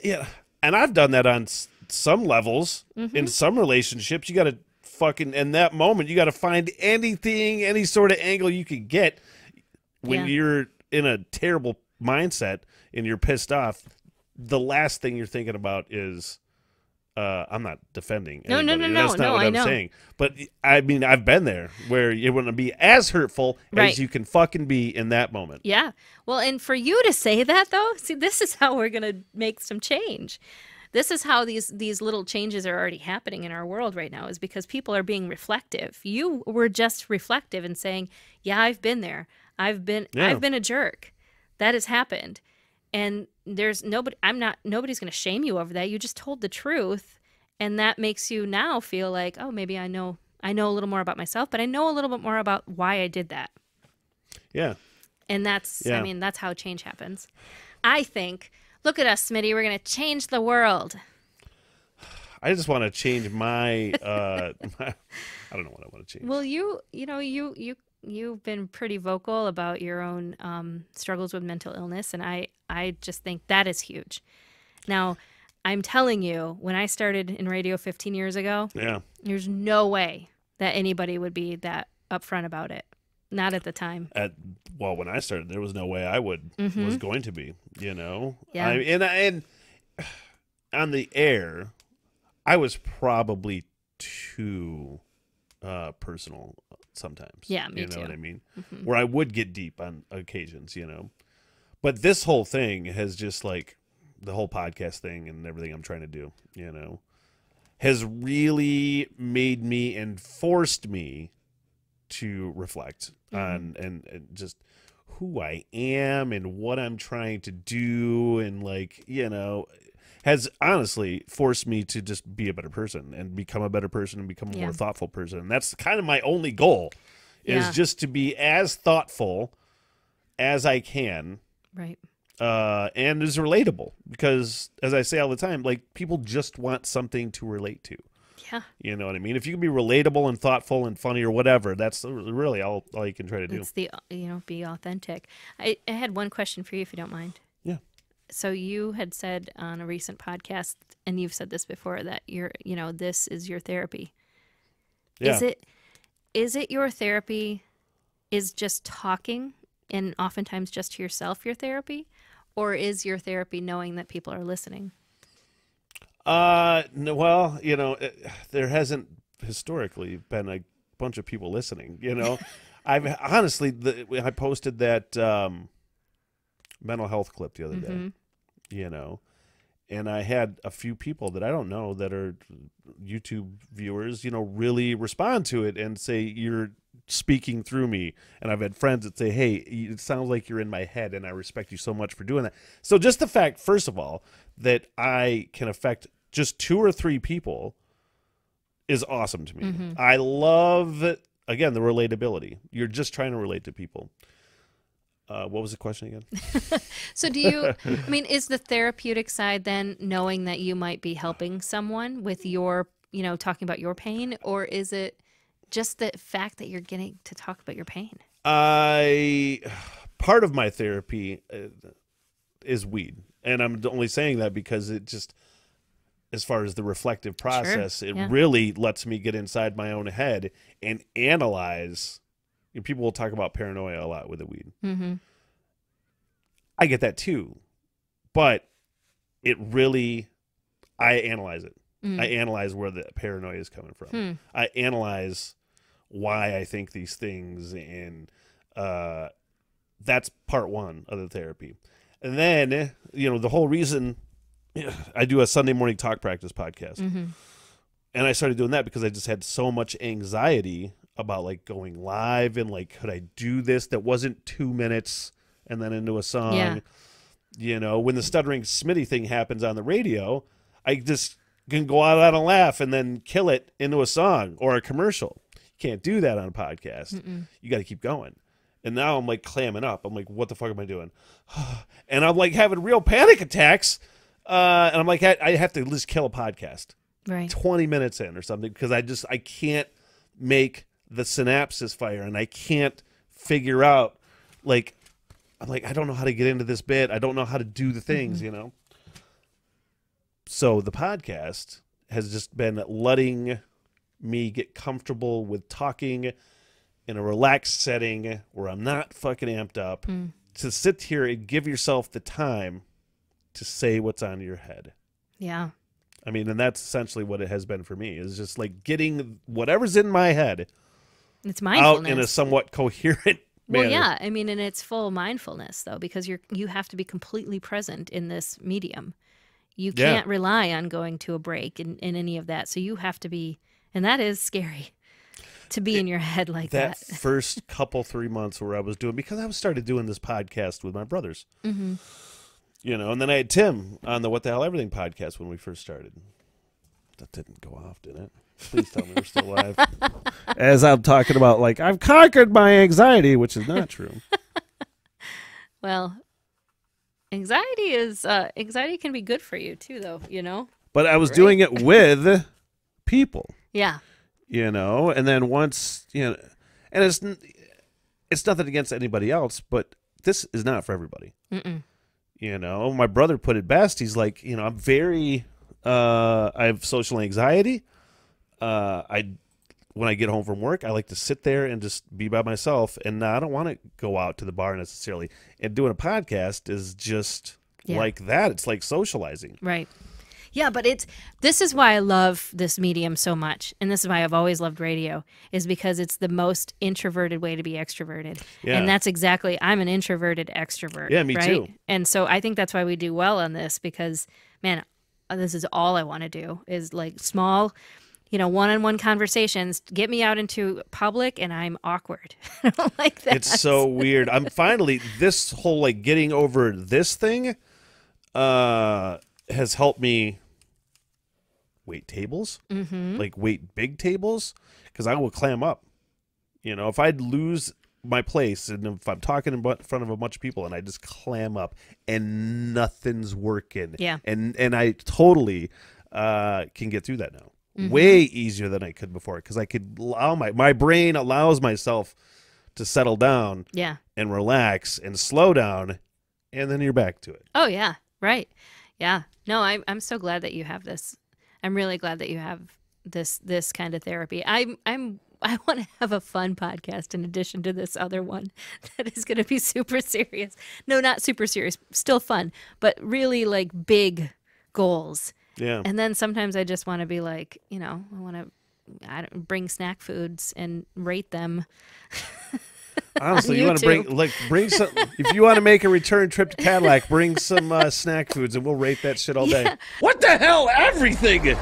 Yeah. And I've done that on some levels. In some relationships. You got to fucking, in that moment, you got to find anything, any sort of angle you can get when you're in a terrible mindset and you're pissed off. The last thing you're thinking about is, I'm not defending anybody. No. That's not what I'm saying. But I mean, I've been there where you want to be as hurtful as you can fucking be in that moment. Yeah. Well, and for you to say that, though, see, this is how we're going to make some change. This is how these little changes are already happening in our world right now, is because people are being reflective. You were just reflective and saying, yeah, I've been there. I've been a jerk. That has happened. And there's nobody's going to shame you over that. You just told the truth. And that makes you now feel like, oh, maybe I know a little more about myself, but I know a little bit more about why I did that. Yeah. And that's how change happens. I think, look at us, Smitty, we're going to change the world. I just want to change my, I don't know what I want to change. Well, you've been pretty vocal about your own struggles with mental illness, and I just think that is huge. Now, I'm telling you, when I started in radio 15 years ago, there's no way that anybody would be that upfront about it. Not at the time. When I started, there was no way I was going to be, you know? Yeah. And on the air, I was probably too personal sometimes. Yeah, me too. You know what I mean? Where I would get deep on occasions, you know? But this whole thing has just like, the whole podcast thing and everything I'm trying to do, you know, has really made me and forced me to reflect on and just who I am and what I'm trying to do, and like, you know, has honestly forced me to just be a better person and become a better person and become a more thoughtful person. And that's kind of my only goal is just to be as thoughtful as I can. Right. And is relatable, because as I say all the time, like, people just want something to relate to. Yeah. You know what I mean? If you can be relatable and thoughtful and funny or whatever, that's really all you can try to do. It's be authentic. I had one question for you, if you don't mind. Yeah. So you had said on a recent podcast, and you've said this before, that this is your therapy. Yeah. Is it your therapy is just talking, and oftentimes just to yourself your therapy? Or is your therapy knowing that people are listening? No, well, you know, there hasn't historically been a bunch of people listening, you know. I've honestly, I posted that mental health clip the other day, you know, and I had a few people that I don't know that are YouTube viewers, you know, really respond to it and say, you're speaking through me. And I've had friends that say, hey, it sounds like you're in my head, and I respect you so much for doing that. So just the fact, first of all, that I can affect just 2 or 3 people is awesome to me. I love, again, the relatability. You're just trying to relate to people. What was the question again? So do you, I mean, is the therapeutic side then knowing that you might be helping someone with your, talking about your pain, or is it just the fact that you're getting to talk about your pain? Part of my therapy is weed. And I'm only saying that because it just, as far as the reflective process, it really lets me get inside my own head and analyze. People will talk about paranoia a lot with the weed. I get that too. But it really, I analyze it. I analyze where the paranoia is coming from. I analyze why I think these things, and that's part one of the therapy. And then, the whole reason I do a Sunday morning talk practice podcast. And I started doing that because I just had so much anxiety about like going live and like, could I do this that wasn't 2 minutes and then into a song? When the Stuttering Smitty thing happens on the radio, I just can go out on a laugh and then kill it into a song or a commercial. You can't do that on a podcast. You got to keep going. And now I'm like clamming up. I'm like, what the fuck am I doing? And I'm like having real panic attacks. And I'm like, I have to just kill a podcast. Right. 20 minutes in or something, because I can't make the synapses fire, and I can't figure out, like, I'm like, I don't know how to get into this bit. I don't know how to do the things, So the podcast has just been letting me get comfortable with talking in a relaxed setting where I'm not fucking amped up, to sit here and give yourself the time to say what's on your head. Yeah. I mean, and that's essentially what it has been for me, is just like getting whatever's in my head It's mindfulness. out in a somewhat coherent manner. Well, yeah. I mean, and it's full mindfulness, though, because you have to be completely present in this medium. You can't rely on going to a break in any of that. So you have to be, and that is scary, to be in your head like that. That first couple 3 months where I was doing, because I started doing this podcast with my brothers. Mm-hmm. You know, and then I had Tim on the What the Hell Everything podcast when we first started. That didn't go off, did it? Please tell me we're still alive. As I'm talking about, like, I've conquered my anxiety, which is not true. Well, anxiety can be good for you too, though, you know? But I was doing it with people. Yeah. You know, and then once, you know, and it's nothing against anybody else, but this is not for everybody. Mm-mm. You know, my brother put it best. He's like, you know, I have social anxiety. When I get home from work, I like to sit there and just be by myself, and I don't want to go out to the bar necessarily. And doing a podcast is just like that. It's like socializing. Right. Yeah, but this is why I love this medium so much, and this is why I've always loved radio, is because it's the most introverted way to be extroverted. Yeah. And that's exactly, I'm an introverted extrovert. Yeah, me too. And so I think that's why we do well on this, because, man, this is all I want to do is like small, you know, one-on-one conversations. Get me out into public and I'm awkward. I don't like that. It's so weird. I'm finally, this whole like getting over this thing has helped me wait tables, like wait big tables, because I will clam up. You know, if I'd lose my place and if I'm talking in front of a bunch of people and I just clam up and nothing's working. Yeah. And I totally can get through that now. Way easier than I could before, because I could allow my brain allows myself to settle down and relax and slow down, and then you're back to it. Oh, yeah. Right. Yeah. No, I'm so glad that you have this. I'm really glad that you have this kind of therapy. I want to have a fun podcast in addition to this other one that is going to be super serious. No, not super serious, still fun, but really like big goals. Yeah. And then sometimes I just want to be like, you know, I want to bring snack foods and rate them. Honestly, you want to bring some. If you want to make a return trip to Cadillac, bring some snack foods, and we'll rate that shit all day. What the hell? Everything.